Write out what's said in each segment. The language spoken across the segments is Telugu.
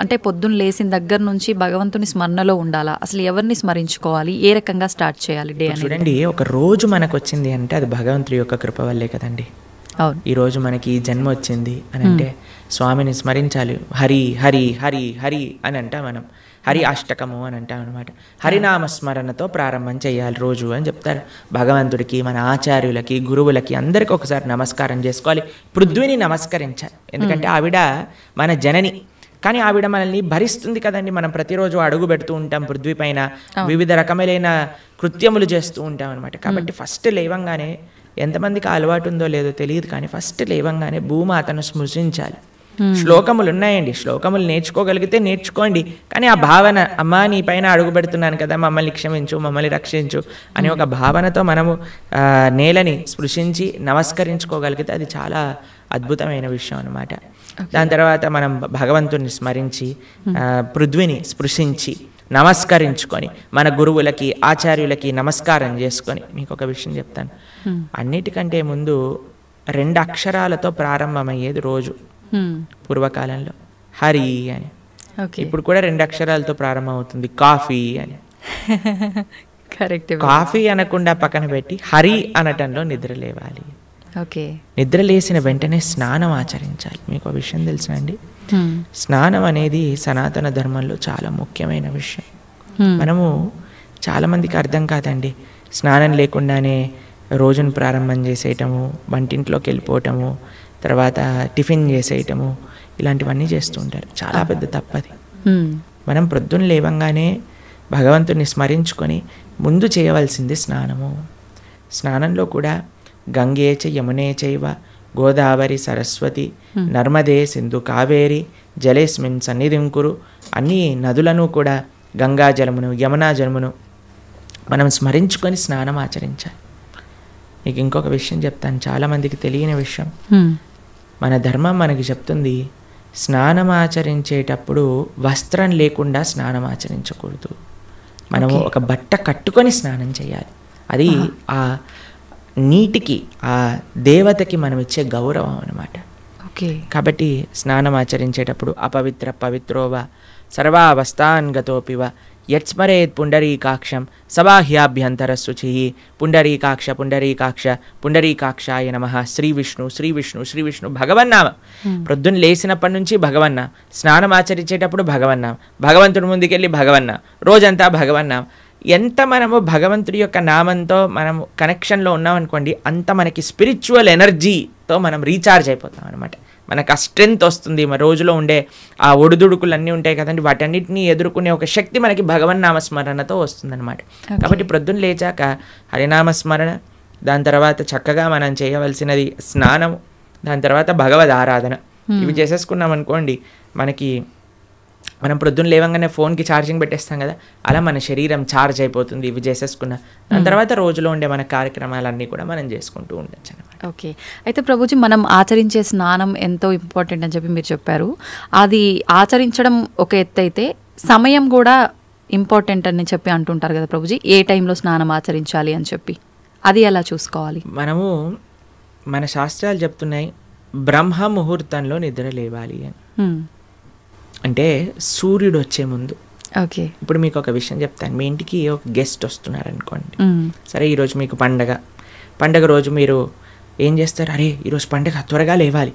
అంటే పొద్దున్న లేసిన దగ్గర నుంచి భగవంతుని స్మరణలో ఉండాలా? అసలు ఎవరిని స్మరించుకోవాలి? ఏ రకంగా స్టార్ట్ చేయాలి డే అనేది? చూడండి, ఒక రోజు మనకు వచ్చింది అంటే అది భగవంతుడి యొక్క కృప వల్లే కదండి. అవును. ఈరోజు మనకి ఈ జన్మ వచ్చింది అని అంటే స్వామిని స్మరించాలి. హరి హరి హరి హరి అని అంటాం మనం. హరి అష్టకము అని అంటాం అనమాట. హరినామస్మరణతో ప్రారంభం చేయాలి రోజు అని చెప్తారు. భగవంతుడికి, మన ఆచార్యులకి, గురువులకి అందరికీ ఒకసారి నమస్కారం చేసుకోవాలి. పృథ్వీని నమస్కరించాలి. ఎందుకంటే ఆవిడ మన జనని. కానీ ఆవిడ మనల్ని భరిస్తుంది కదండి. మనం ప్రతిరోజు అడుగు పెడుతూ ఉంటాం పృథ్వీ పైన, వివిధ రకములైన కృత్యములు చేస్తూ ఉంటాం అనమాట. కాబట్టి ఫస్ట్ లేవంగానే, ఎంతమందికి అలవాటు ఉందో లేదో తెలియదు కానీ ఫస్ట్ లేవంగానే భూమాతను స్మృశించాలి. శ్లోకములు ఉన్నాయండి, శ్లోకములు నేర్చుకోగలిగితే నేర్చుకోండి. కానీ ఆ భావన, అమ్మా నీ పైన అడుగు పెడుతున్నాను కదా, మమ్మల్ని క్షమించు, మమ్మల్ని రక్షించు అనే ఒక భావనతో మనము నేలని స్పృశించి నమస్కరించుకోగలిగితే అది చాలా అద్భుతమైన విషయం అనమాట. దాని తర్వాత మనం భగవంతుని స్మరించి పృథ్వీని స్పృశించి నమస్కరించుకొని మన గురువులకి, ఆచార్యులకి నమస్కారం చేసుకొని, మీకు ఒక విషయం చెప్తాను. అన్నిటికంటే ముందు 2 అక్షరాలతో ప్రారంభమయ్యేది రోజు పూర్వకాలంలో, హరి అని. ఇప్పుడు కూడా 2 అక్షరాలతో ప్రారంభం అవుతుంది, కాఫీ అని. కరెక్ట్. కాఫీ అనకుండా పక్కన పెట్టి హరి అనటంలో నిద్ర లేవాలి. ఓకే. నిద్ర లేసిన వెంటనే స్నానం ఆచరించాలి. మీకు ఒక విషయం తెలుసా అండి? స్నానం అనేది సనాతన ధర్మంలో చాలా ముఖ్యమైన విషయం. మనము చాలామందికి అర్థం కాదండి. స్నానం లేకుండానే రోజును ప్రారంభం చేసేయటము, వంటింట్లోకి వెళ్ళిపోవటము, తర్వాత టిఫిన్ చేసేయటము, ఇలాంటివన్నీ చేస్తూ ఉంటారు. చాలా పెద్ద తప్పది. మనం ప్రొద్దున లేవంగానే భగవంతుని స్మరించుకొని ముందు చేయవలసింది స్నానము. స్నానంలో కూడా గంగే చ యమునే చైవ గోదావరి సరస్వతి నర్మదే సింధు కావేరి జలేస్మిన్ సన్నిధిం కురు. అన్ని నదులను కూడా, గంగా జలమును, యమునా జలమును మనం స్మరించుకొని స్నానం ఆచరించాలి. మీకు ఇంకొక విషయం చెప్తాను, చాలామందికి తెలియని విషయం. మన ధర్మం మనకి చెప్తుంది, స్నానం ఆచరించేటప్పుడు వస్త్రం లేకుండా స్నానం ఆచరించకూడదు. మనము ఒక బట్ట కట్టుకొని స్నానం చేయాలి. అది ఆ నీటికి, ఆ దేవతకి మనం ఇచ్చే గౌరవం అన్నమాట. కాబట్టి స్నానం ఆచరించేటప్పుడు అపవిత్ర పవిత్రోవ సర్వావస్థాన్ గతోపివ యత్స్మరేత్ పుండరీకాక్షం సబాహ్యాభ్యంతర శుచి. పుండరీకాక్ష పుండరీకాక్ష పుండరీకాక్షాయ నమః. శ్రీ విష్ణు శ్రీ విష్ణు శ్రీ విష్ణు భగవన్నామ. ప్రొద్దున లేచినప్పటి నుంచి భగవన్నా, స్నానం ఆచరించేటప్పుడు భగవన్నాం, భగవంతుడి ముందుకెళ్ళి భగవన్నా, రోజంతా భగవన్నాం. ఎంత మనము భగవంతుడి యొక్క నామంతో మనము కనెక్షన్లో ఉన్నామనుకోండి, అంత మనకి స్పిరిచువల్ ఎనర్జీతో మనం రీఛార్జ్ అయిపోతాం అనమాట. మనకు ఆ స్ట్రెంగ్త్ వస్తుంది. మన రోజులో ఉండే ఆ ఒడిదుడుకులు అన్నీ ఉంటాయి కదండి, వాటన్నిటిని ఎదుర్కొనే ఒక శక్తి మనకి భగవన్నామస్మరణతో వస్తుందన్నమాట. కాబట్టి ప్రొద్దున లేచాక హరినామస్మరణ, దాని తర్వాత చక్కగా మనం చేయవలసినది స్నానము, దాని తర్వాత భగవద్ ఆరాధన. ఇవి చేసేసుకున్నాం అనుకోండి, మనం ప్రొద్దున లేవంగానే ఫోన్కి ఛార్జింగ్ పెట్టేస్తాం కదా, అలా మన శరీరం ఛార్జ్ అయిపోతుంది ఇవి చేసేసుకున్న. దాని తర్వాత రోజులో ఉండే మన కార్యక్రమాలన్నీ కూడా మనం చేసుకుంటూ ఉండొచ్చు అనమాట. ఓకే. అయితే ప్రభుజీ, మనం ఆచరించే స్నానం ఎంతో ఇంపార్టెంట్ అని చెప్పి మీరు చెప్పారు. అది ఆచరించడం ఒక ఎత్తు అయితే సమయం కూడా ఇంపార్టెంట్ అని చెప్పి అంటుంటారు కదా ప్రభుజీ, ఏ టైంలో స్నానం ఆచరించాలి అని చెప్పి, అది ఎలా చూసుకోవాలి? మనము, మన శాస్త్రాలు చెప్తున్నాయి బ్రహ్మ ముహూర్తంలో నిద్ర లేవాలి అని. అంటే సూర్యుడు వచ్చే ముందు. ఓకే. ఇప్పుడు మీకు ఒక విషయం చెప్తాను. మీ ఇంటికి ఒక గెస్ట్ వస్తున్నారు అనుకోండి, సరే ఈరోజు మీకు పండగ రోజు మీరు ఏం చేస్తారు? అరే ఈరోజు పండగ, త్వరగా లేవాలి,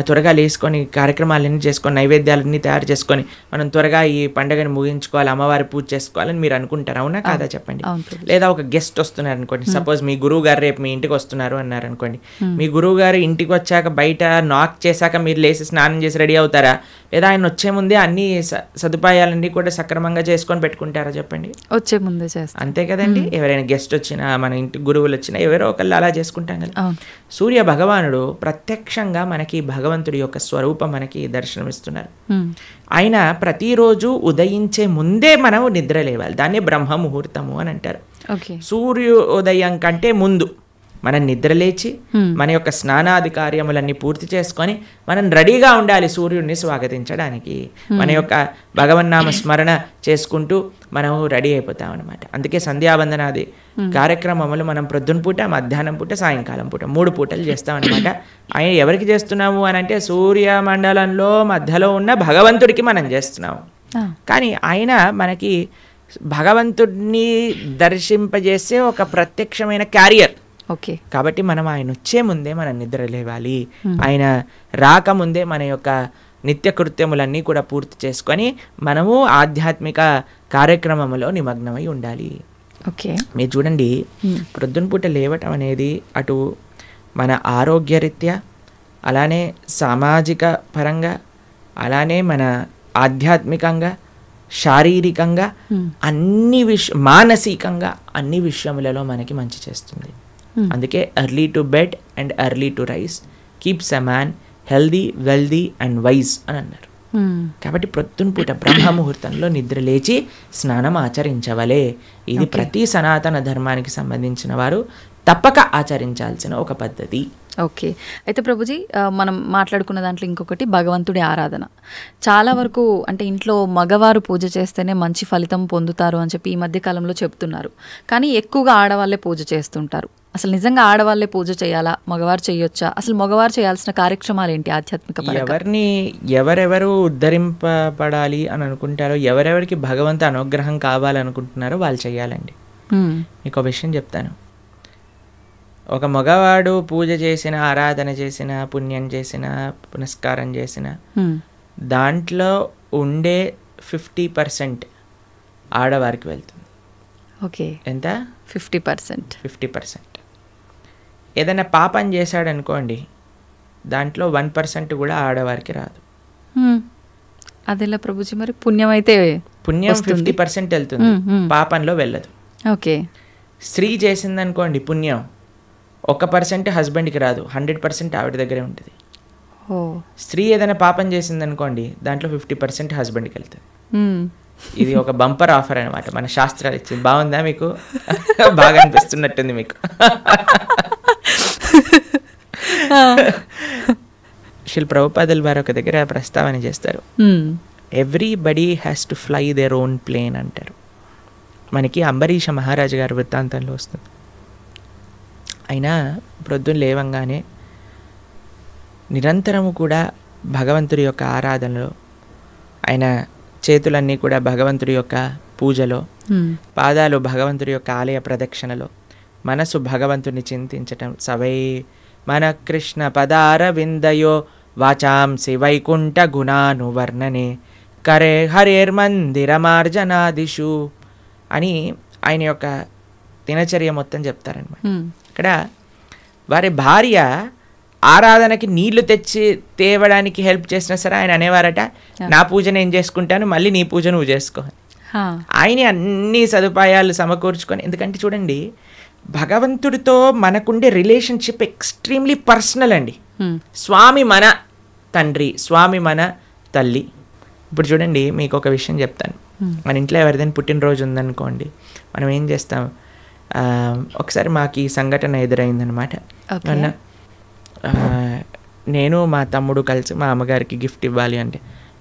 త్వరగా లేసుకొని కార్యక్రమాలన్నీ చేసుకొని నైవేద్యాలన్నీ తయారు చేసుకొని మనం త్వరగా ఈ పండుగని ముగించుకోవాలి, అమ్మవారి పూజ చేసుకోవాలని మీరు అనుకుంటారు, అవునా కాదా చెప్పండి? లేదా ఒక గెస్ట్ వస్తున్నారు అనుకోండి, సపోజ్ మీ గురువు గారు రేపు మీ ఇంటికి వస్తున్నారు అన్నారు అనుకోండి. మీ గురువు గారు ఇంటికి వచ్చాక బయట నాక్ చేశాక మీరు లేచి స్నానం చేసి రెడీ అవుతారా? లేదా ఆయన వచ్చే ముందే అన్ని సదుపాయాలన్నీ కూడా సక్రమంగా చేసుకొని పెట్టుకుంటారా చెప్పండి? వచ్చే ముందే చేస్తారు, అంతే కదండి. ఎవరైనా గెస్ట్ వచ్చినా, మన ఇంటి గురువులు వచ్చినా, ఎవరో ఒకళ్ళు అలా చేసుకుంటాం కదా. సూర్య భగవానుడు ప్రత్యక్షంగా మనకి భగవంతుడి యొక్క స్వరూపం మనకి దర్శనమిస్తున్నారు. ఆయన ప్రతిరోజు ఉదయించే ముందే మనం నిద్ర లేవాలి. దాన్ని బ్రహ్మ ముహూర్తము అని అంటారు. సూర్యోదయం కంటే ముందు మనం నిద్రలేచి మన యొక్క స్నానాది కార్యములన్నీ పూర్తి చేసుకొని మనం రెడీగా ఉండాలి సూర్యుడిని స్వాగతించడానికి. మన యొక్క భగవన్నామ స్మరణ చేసుకుంటూ మనం రెడీ అయిపోతాం అనమాట. అందుకే సంధ్యావందనాది కార్యక్రమములు మనం ప్రొద్దున పూట, మధ్యాహ్నం పూట, సాయంకాలం పూట 3 పూటలు చేస్తాం అనమాట. ఆయన ఎవరికి చేస్తున్నాము అని అంటే సూర్యమండలంలో మధ్యలో ఉన్న భగవంతుడికి మనం చేస్తున్నాము. కానీ ఆయన మనకి భగవంతుడిని దర్శింపజేసే ఒక ప్రత్యక్షమైన క్యారియర్. ఓకే, కాబట్టి మనం ఆయన వచ్చే ముందే మనం నిద్ర లేవాలి. ఆయన రాకముందే మన యొక్క నిత్య కృత్యములన్నీ కూడా పూర్తి చేసుకొని మనము ఆధ్యాత్మిక కార్యక్రమంలో నిమగ్నమై ఉండాలి. ఓకే, మీరు చూడండి, ప్రొద్దున పూట లేవటం అనేది అటు మన ఆరోగ్యరీత్యా, అలానే సామాజిక పరంగా, అలానే మన ఆధ్యాత్మికంగా, శారీరకంగా, మానసికంగా అన్ని విషయములలో మనకి మంచి చేస్తుంది. అందుకే early to bed and early to rice keeps a man healthy, wealthy and wise అని అన్నారు. కాబట్టి ప్రొద్దున పూట బ్రహ్మముహూర్తంలో నిద్ర లేచి స్నానం ఆచరించవలే. ఇది ప్రతి సనాతన ధర్మానికి సంబంధించిన వారు తప్పక ఆచరించాల్సిన ఒక పద్ధతి. ఓకే, అయితే ప్రభుజీ మనం మాట్లాడుకున్న దాంట్లో ఇంకొకటి భగవంతుడి ఆరాధన. చాలా వరకు అంటే ఇంట్లో మగవారు పూజ చేస్తేనే మంచి ఫలితం పొందుతారు అని చెప్పి ఈ మధ్య కాలంలో చెప్తున్నారు. కానీ ఎక్కువగా ఆడవాళ్ళే పూజ చేస్తుంటారు. అసలు నిజంగా ఆడవాళ్ళే పూజ చేయాలా, మగవారు చేయొచ్చా? అసలు మగవారు చేయాల్సిన కార్యక్రమాలు ఏంటి ఆధ్యాత్మిక పరంగా? ఎవరెవరు ఉద్ధరింపబడాలి అని అనుకుంటారో, ఎవరెవరికి భగవంతు అనుగ్రహం కావాలనుకుంటున్నారో వాళ్ళు చేయాలండి. మీకు ఒక విషయం చెప్తాను. ఒక మగవాడు పూజ చేసిన, ఆరాధన చేసిన, పుణ్యం చేసిన, పునస్కారం చేసిన దాంట్లో ఉండే 50% ఆడవారికి వెళ్తుంది. ఓకే, ఎంత? 50%. 50%. ఏదైనా పాపం చేశాడనుకోండి, దాంట్లో 1% కూడా ఆడవారికి రాదు. అదేలా ప్రభుజీ? మరి పుణ్యం అయితే పుణ్యం 50% వెళ్తుంది, పాపంలో వెళ్ళదు. ఓకే, స్త్రీ చేసిందనుకోండి పుణ్యం 1% హస్బెండ్కి రాదు, 100% ఆవిడ దగ్గరే ఉంటుంది. స్త్రీ ఏదైనా పాపం చేసిందనుకోండి, దాంట్లో 50% హస్బెండ్కి వెళ్తుంది. ఇది ఒక బంపర్ ఆఫర్ అనమాట, మన శాస్త్రాలు ఇచ్చింది. బాగుందా మీకు? బాగా అనిపిస్తున్నట్టుంది మీకు. శిల్ ప్రభుపాదుల వారు ఒక దగ్గర ప్రస్తావన చేస్తారు, everybody has to fly their own plane అంటారు. మనకి అంబరీష మహారాజు గారి వృత్తాంతంలో వస్తుంది. అయినా ప్రొద్దున లేవంగానే నిరంతరము కూడా భగవంతుడి యొక్క ఆరాధనలో, ఆయన చేతులన్నీ కూడా భగవంతుడి యొక్క పూజలో, పాదాలు భగవంతుడి యొక్క ఆలయ ప్రదక్షిణలో, మనసు భగవంతుని చింతించటం. సవై మన కృష్ణ పదార విందయో వాచాంసి వైకుంఠ గుణానువర్ణనే కరే హరేర్మందిరమార్జనాదిషు అని ఆయన యొక్క దినచర్య మొత్తం చెప్తారనమాట. ఇక్కడ వారి భార్య ఆరాధనకి నీళ్లు తెచ్చి తేవడానికి హెల్ప్ చేసినా సరే ఆయన అనేవారట, నా పూజ నేను చేసుకుంటాను, మళ్ళీ నీ పూజ నువ్వు చేసుకో. ఆయన అన్ని సదుపాయాలు సమకూర్చుకొని, ఎందుకంటే చూడండి భగవంతుడితో మనకుండే రిలేషన్షిప్ ఎక్స్ట్రీమ్లీ పర్సనల్ అండి. స్వామి మన తండ్రి, స్వామి మన తల్లి. ఇప్పుడు చూడండి మీకు ఒక విషయం చెప్తాను. మన ఇంట్లో ఎవరిదైనా పుట్టినరోజు ఉందనుకోండి, మనం ఏం చేస్తాం? ఒకసారి మాకు ఈ సంఘటన ఎదురైందనమాట. నేను మా తమ్ముడు కలిసి మా అమ్మగారికి గిఫ్ట్ ఇవ్వాలి అంటే,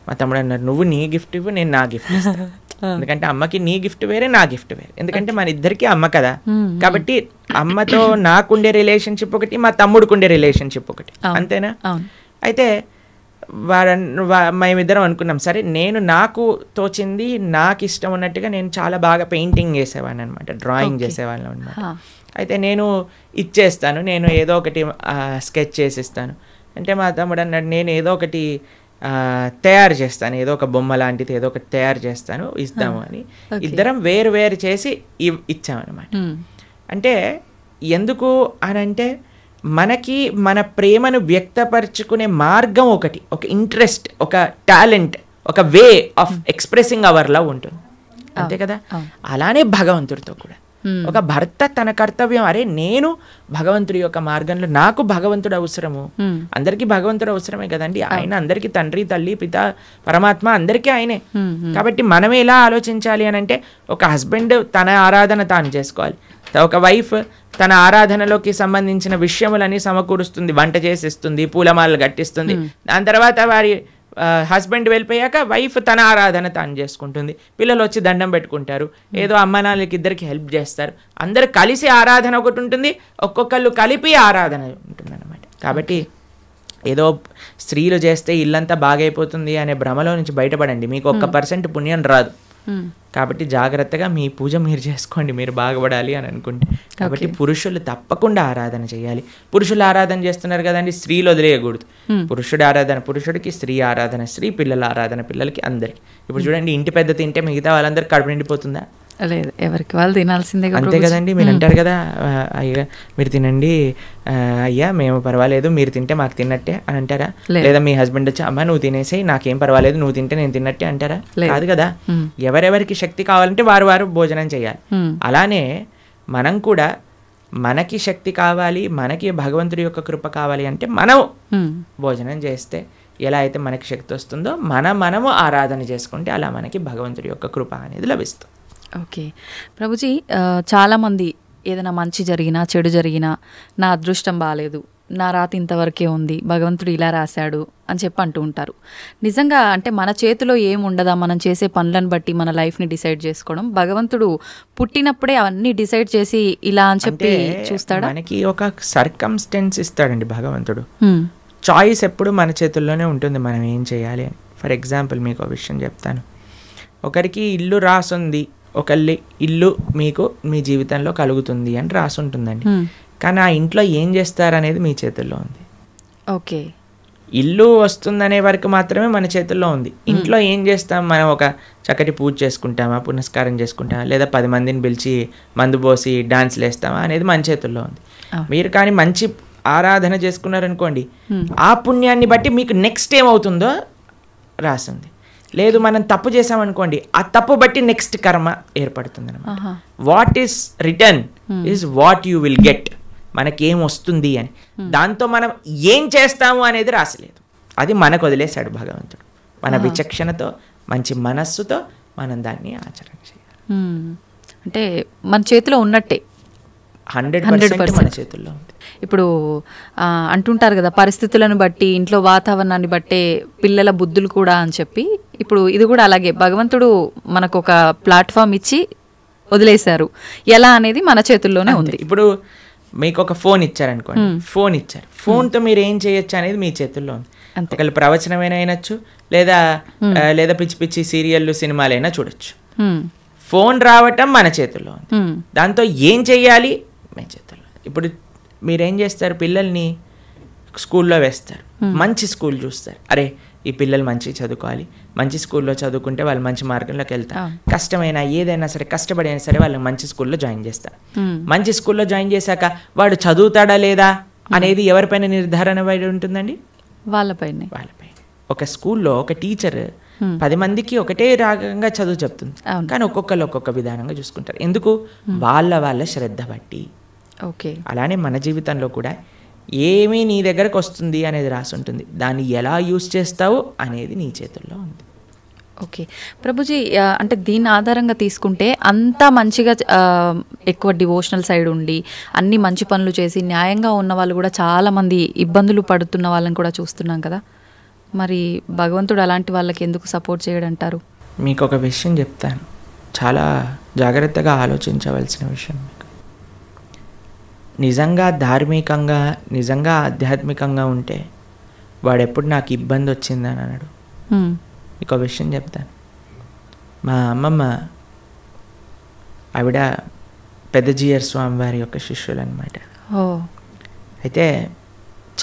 మా తమ్ముడు అన్నారు, నువ్వు నీ గిఫ్ట్ ఇవ్వు, నేను నా గిఫ్ట్ ఇస్తాను. ఎందుకంటే అమ్మకి నీ గిఫ్ట్ వేరే, నా గిఫ్ట్ వేరే. ఎందుకంటే మన ఇద్దరికి అమ్మ కదా, కాబట్టి అమ్మతో నాకుండే రిలేషన్షిప్ ఒకటి, మా తమ్ముడికి ఉండే రిలేషన్షిప్ ఒకటి, అంతేనా? అయితే మేమిద్దరం అనుకున్నాం, సరే నేను నాకు తోచింది, నాకు ఇష్టం ఉన్నట్టుగా నేను చాలా బాగా పెయింటింగ్ చేసేవాడిని అనమాట, డ్రాయింగ్ చేసేవాళ్ళం అనమాట. అయితే నేను ఇచ్చేస్తాను, నేను ఏదో ఒకటి స్కెచ్ చేసిస్తాను అంటే, మా తమ్ముడు అన్నాడు, నేను ఏదో ఒకటి తయారు చేస్తాను, ఏదో ఒక బొమ్మ లాంటిది ఏదో ఒకటి తయారు చేస్తాను, ఇద్దాము అని ఇద్దరం వేరు వేరు చేసి ఇచ్చామన్నమాట. అంటే ఎందుకు అని అంటే, మనకి మన ప్రేమను వ్యక్తపరచుకునే మార్గం ఒకటి, ఒక ఇంట్రెస్ట్, ఒక టాలెంట్, ఒక way of expressing hour love ఉంటుంది, అంతే కదా? అలానే భగవంతుడితో కూడా ఒక భర్త తన కర్తవ్యం, అరే నేను భగవంతుడి యొక్క మార్గంలో, నాకు భగవంతుడు అవసరము, అందరికీ భగవంతుడు అవసరమే కదండి, ఆయన అందరికీ తండ్రి తల్లి పిత పరమాత్మ అందరికీ ఆయనే. కాబట్టి మనం ఎలా ఆలోచించాలి అని అంటే, ఒక హస్బెండ్ తన ఆరాధన తాను చేసుకోవాలి, ఒక వైఫ్ తన ఆరాధనలోకి సంబంధించిన విషయములని సమకూరుస్తుంది, వంట చేసిస్తుంది, పూలమాలలు కట్టిస్తుంది. దాని తర్వాత వారి హస్బెండ్ వెళ్ళిపోయాక వైఫ్ తన ఆరాధన తాను చేసుకుంటుంది, పిల్లలు వచ్చి దండం పెట్టుకుంటారు, ఏదో అమ్మ నాన్నలకి ఇద్దరికి హెల్ప్ చేస్తారు, అందరు కలిసి ఆరాధన ఒకటి ఉంటుంది, ఒక్కొక్కళ్ళు కలిపి ఆరాధన ఉంటుంది అన్నమాట. కాబట్టి ఏదో స్త్రీలు చేస్తే ఇల్లంతా బాగైపోతుంది అనే భ్రమలో నుంచి బయటపడండి, మీకు 1% పుణ్యం రాదు. కాబట్టి జాగ్రత్తగా మీ పూజ మీరు చేసుకోండి, మీరు బాగుపడాలి అని అనుకుంటే. కాబట్టి పురుషులు తప్పకుండా ఆరాధన చేయాలి. పురుషులు ఆరాధన చేస్తున్నారు కదండి, స్త్రీలు వదిలేయకూడదు. పురుషుడు ఆరాధన పురుషుడికి, స్త్రీ ఆరాధన స్త్రీ, పిల్లల ఆరాధన పిల్లలకి, అందరికి. ఇప్పుడు చూడండి, ఇంటి పెద్ద తింటే మిగతా వాళ్ళందరూ కడుపు నిండిపోతుందా? లేదు, ఎవరికి వాళ్ళు తినాల్సిందే, అంతే కదండి. మీరు అంటారు కదా, అయ్యా మీరు తినండి, అయ్యా మేము పర్వాలేదు, మీరు తింటే మాకు తిన్నట్టే అని అంటారా? లేదా మీ హస్బెండ్ వచ్చి అమ్మ నువ్వు తినేసేయి, నాకేం పర్వాలేదు, నువ్వు తింటే నేను తిన్నట్టే అంటారా? కాదు కదా. ఎవరెవరికి శక్తి కావాలంటే వారు వారు భోజనం చేయాలి. అలానే మనం కూడా మనకి శక్తి కావాలి, మనకి భగవంతుడి యొక్క కృప కావాలి అంటే మనం భోజనం చేస్తే ఎలా అయితే మనకి శక్తి వస్తుందో మనము ఆరాధన చేసుకుంటే అలా మనకి భగవంతుడి యొక్క కృప అనేది లభిస్తుంది. ఓకే ప్రభుజీ, చాలామంది ఏదైనా మంచి జరిగినా చెడు జరిగినా నా అదృష్టం బాగాలేదు, నా రాత ఇంతవరకే ఉంది, భగవంతుడు ఇలా రాశాడు అని చెప్పి అంటూ ఉంటారు. నిజంగా అంటే మన చేతిలో ఏముండదా, మనం చేసే పనులను బట్టి మన లైఫ్ని డిసైడ్ చేసుకోవడం? భగవంతుడు పుట్టినప్పుడే అవన్నీ డిసైడ్ చేసి ఇలా అని చెప్పి చూస్తాడా? మనకి ఒక సర్కమ్స్టెన్స్ ఇస్తాడండి భగవంతుడు. చాయిస్ ఎప్పుడు మన చేతుల్లోనే ఉంటుంది, మనం ఏం చేయాలి అని. ఫర్ ఎగ్జాంపుల్ మీకు ఒక విషయం చెప్తాను. ఒకరికి ఇల్లు రాసుంది, ఒకళ్ళి ఇల్లు మీకు మీ జీవితంలో కలుగుతుంది అని రాసి ఉంటుందండి, కానీ ఆ ఇంట్లో ఏం చేస్తారనేది మీ చేతుల్లో ఉంది. ఓకే, ఇల్లు వస్తుందనే వరకు మాత్రమే మన చేతుల్లో ఉంది. ఇంట్లో ఏం చేస్తాం, మనం ఒక చక్కటి పూజ చేసుకుంటామా, పునస్కారం చేసుకుంటామా, లేదా 10 మందిని పిలిచి మందు పోసి డాన్స్లు వేస్తామా అనేది మన చేతుల్లో ఉంది. మీరు కానీ మంచి ఆరాధన చేసుకున్నారనుకోండి, ఆ పుణ్యాన్ని బట్టి మీకు నెక్స్ట్ ఏమవుతుందో రాసింది. లేదు మనం తప్పు చేసామనుకోండి, ఆ తప్పు బట్టి నెక్స్ట్ కర్మ ఏర్పడుతుంది అనమాట. What is return is what you will get. మనకేం వస్తుంది అని, దాంతో మనం ఏం చేస్తాము అనేది రాసలేదు, అది మనకు వదిలేశాడు భగవంతుడు. మన విచక్షణతో మంచి మనస్సుతో మనం దాన్ని ఆచరణ చేయాలి. అంటే మన చేతిలో ఉన్నట్టే, 100% మన చేతుల్లో ఉంది. ఇప్పుడు అంటుంటారు కదా, పరిస్థితులను బట్టి ఇంట్లో వాతావరణాన్ని బట్టే పిల్లల బుద్ధులు కూడా అని చెప్పి, ఇప్పుడు ఇది కూడా అలాగే భగవంతుడు మనకు ఒక ప్లాట్ఫామ్ ఇచ్చి వదిలేశారు, ఎలా అనేది మన చేతుల్లోనే ఉంది. ఇప్పుడు మీకు ఒక ఫోన్ ఇచ్చారనుకోండి, ఫోన్ ఇచ్చారు, ఫోన్తో మీరు ఏం చేయొచ్చు అనేది మీ చేతుల్లో ఉంది. ఒకళ్ళు ప్రవచనమైనా అయినచ్చు, లేదా పిచ్చి పిచ్చి సీరియళ్ళు సినిమాలైనా చూడొచ్చు. ఫోన్ రావటం మన చేతుల్లో ఉంది, దాంతో ఏం చెయ్యాలి మీ చేతుల్లో. ఇప్పుడు మీరేం చేస్తారు, పిల్లల్ని స్కూల్లో వేస్తారు, మంచి స్కూల్ చూస్తారు, అరే ఈ పిల్లలు మంచిగా చదువుకోవాలి, మంచి స్కూల్లో చదువుకుంటే వాళ్ళు మంచి మార్గంలోకి వెళ్తారు, కష్టమైనా ఏదైనా సరే కష్టపడి అయినా సరే వాళ్ళని మంచి స్కూల్లో జాయిన్ చేస్తారు. మంచి స్కూల్లో జాయిన్ చేశాక వాడు చదువుతాడా లేదా అనేది ఎవరిపైన నిర్ధారణ పడి ఉంటుందండి? వాళ్ళపైన. ఒక స్కూల్లో ఒక టీచర్ 10 మందికి ఒకటే రాగంగా చదువు చెప్తుంది, కానీ ఒక్కొక్కరు ఒక్కొక్క విధానంగా చూసుకుంటారు. ఎందుకు? వాళ్ళ శ్రద్ధ బట్టి. ఓకే, అలానే మన జీవితంలో కూడా ఏమీ నీ దగ్గరకు వస్తుంది అనేది రాసి ఉంటుంది, దాన్ని ఎలా యూస్ చేస్తావు అనేది నీ చేతుల్లో ఉంది. ఓకే ప్రభుజీ, అంటే దీని ఆధారంగా తీసుకుంటే అంతా మంచిగా ఎక్కువ డివోషనల్ సైడ్ ఉండి అన్ని మంచి పనులు చేసి న్యాయంగా ఉన్న వాళ్ళు కూడా చాలామంది ఇబ్బందులు పడుతున్న వాళ్ళని కూడా చూస్తున్నాం కదా, మరి భగవంతుడు అలాంటి వాళ్ళకి ఎందుకు సపోర్ట్ చేయడంటారు? మీకు ఒక విషయం చెప్తాను, చాలా జాగ్రత్తగా ఆలోచించవలసిన విషయం. నిజంగా ధార్మికంగా, నిజంగా ఆధ్యాత్మికంగా ఉంటే వాడెప్పుడు నాకు ఇబ్బంది వచ్చిందని అన్నాడు. మీకు విషయం చెప్తాను. మా అమ్మమ్మ ఆవిడ పెద్దజీయర్ స్వామి వారి యొక్క శిష్యులు అనమాట. అయితే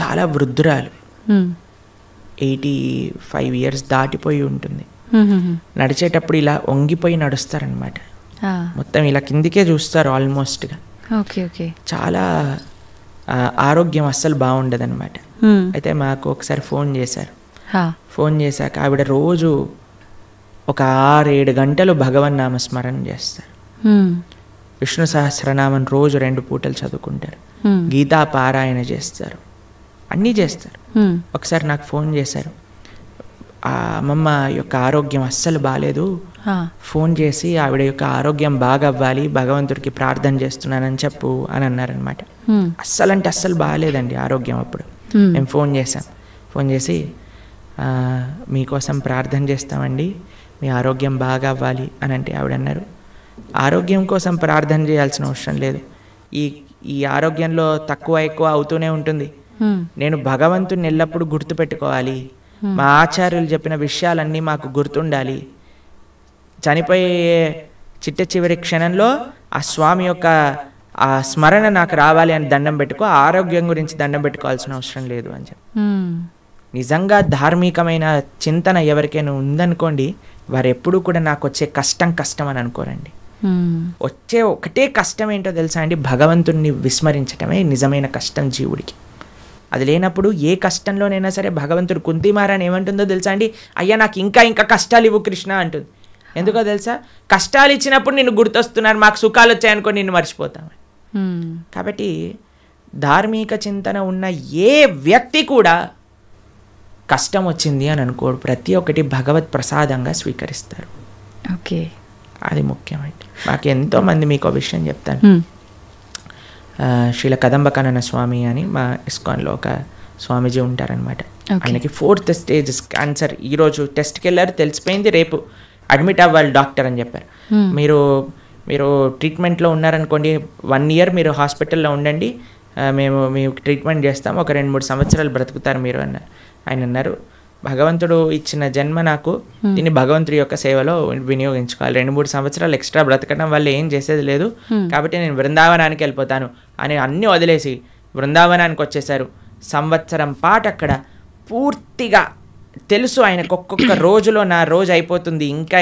చాలా వృద్ధురాలు, 85 years దాటిపోయి ఉంటుంది. నడిచేటప్పుడు ఇలా వంగిపోయి నడుస్తారనమాట, మొత్తం ఇలా కిందికే చూస్తారు ఆల్మోస్ట్గా. చాలా ఆరోగ్యం అస్సలు బాగుండదన్నమాట. అయితే మాకు ఒకసారి ఫోన్ చేశారు. ఫోన్ చేశాక ఆవిడ రోజు ఒక 6-7 గంటలు భగవన్ నామస్మరణ చేస్తారు. విష్ణు సహస్రనామం రోజు 2 పూటలు చదువుకుంటారు, గీతా పారాయణ చేస్తారు, అన్నీ చేస్తారు. ఒకసారి నాకు ఫోన్ చేశారు, ఆ అమ్మమ్మ యొక్క ఆరోగ్యం అస్సలు బాగాలేదు, ఫోన్ చేసి ఆవిడ యొక్క ఆరోగ్యం బాగా అవ్వాలి, భగవంతుడికి ప్రార్థన చేస్తున్నానని చెప్పు అని అన్నారనమాట. అస్సలు అంటే అస్సలు బాగాలేదండి ఆరోగ్యం. అప్పుడు మేము ఫోన్ చేసాం, ఫోన్ చేసి మీకోసం ప్రార్థన చేస్తామండి, మీ ఆరోగ్యం బాగా అవ్వాలి అని అంటే ఆవిడ అన్నారు, ఆరోగ్యం కోసం ప్రార్థన చేయాల్సిన అవసరం లేదు, ఈ ఆరోగ్యంలో తక్కువ ఎక్కువ అవుతూనే ఉంటుంది, నేను భగవంతుని ఎల్లప్పుడూ గుర్తుపెట్టుకోవాలి, మా ఆచార్యులు చెప్పిన విషయాలన్నీ మాకు గుర్తుండాలి, చనిపోయే చిట్ట చివరి క్షణంలో ఆ స్వామి యొక్క ఆ స్మరణ నాకు రావాలి అని దండం పెట్టుకో, ఆరోగ్యం గురించి దండం పెట్టుకోవాల్సిన అవసరం లేదు అని చెప్పి. నిజంగా ధార్మికమైన చింతన ఎవరికైనా ఉందనుకోండి, వారు ఎప్పుడూ కూడా నాకు వచ్చే కష్టం అని అనుకోరండి. వచ్చే ఒకటే కష్టం ఏంటో తెలుసా అండి, భగవంతుణ్ణి విస్మరించటమే నిజమైన కష్టం జీవుడికి. అది లేనప్పుడు ఏ కష్టంలోనైనా సరే భగవంతుడు కుంతిమారాని ఏమంటుందో తెలుసా అండి, అయ్యా నాకు ఇంకా కష్టాలు ఇవ్వు కృష్ణ అంటుంది. ఎందుకో తెలుసా, కష్టాలు ఇచ్చినప్పుడు నిన్ను గుర్తొస్తున్నారు, మాకు సుఖాలు వచ్చాయనుకో నిన్ను మర్చిపోతాము. కాబట్టి ధార్మిక చింతన ఉన్న ఏ వ్యక్తి కూడా కష్టం వచ్చింది అని అనుకోడు, ప్రతి ఒక్కటి భగవత్ ప్రసాదంగా స్వీకరిస్తారు. ఓకే, అది ముఖ్యమండి. నాకు ఎంతోమంది మీకు విషయం చెప్తాను. శ్రీల కదంబకానన స్వామి అని మా ఇస్కాన్లో ఒక స్వామీజీ ఉంటారనమాట. ఆయనకి 4th స్టేజ్ క్యాన్సర్. ఈరోజు టెస్ట్కి వెళ్ళారు, తెలిసిపోయింది, రేపు అడ్మిట్ అవ్వాలి డాక్టర్ అని చెప్పారు. మీరు ట్రీట్మెంట్లో ఉన్నారనుకోండి, 1 year మీరు హాస్పిటల్లో ఉండండి, మేము మీకు ట్రీట్మెంట్ చేస్తాం, ఒక 2-3 సంవత్సరాలు బ్రతుకుతారు మీరు అన్నారు. ఆయన అన్నారు, భగవంతుడు ఇచ్చిన జన్మ నాకు, దీన్ని భగవంతుడి యొక్క సేవలో వినియోగించుకోవాలి, 2-3 సంవత్సరాలు ఎక్స్ట్రా బ్రతకడం వల్ల ఏం చేసేది లేదు, కాబట్టి నేను బృందావనానికి వెళ్ళిపోతాను అని అన్నీ వదిలేసి బృందావనానికి వచ్చేసారు. సంవత్సరం పాటు అక్కడ పూర్తిగా తెలుసు ఆయనకు, ఒక్కొక్క రోజులో నా రోజు అయిపోతుంది, ఇంకా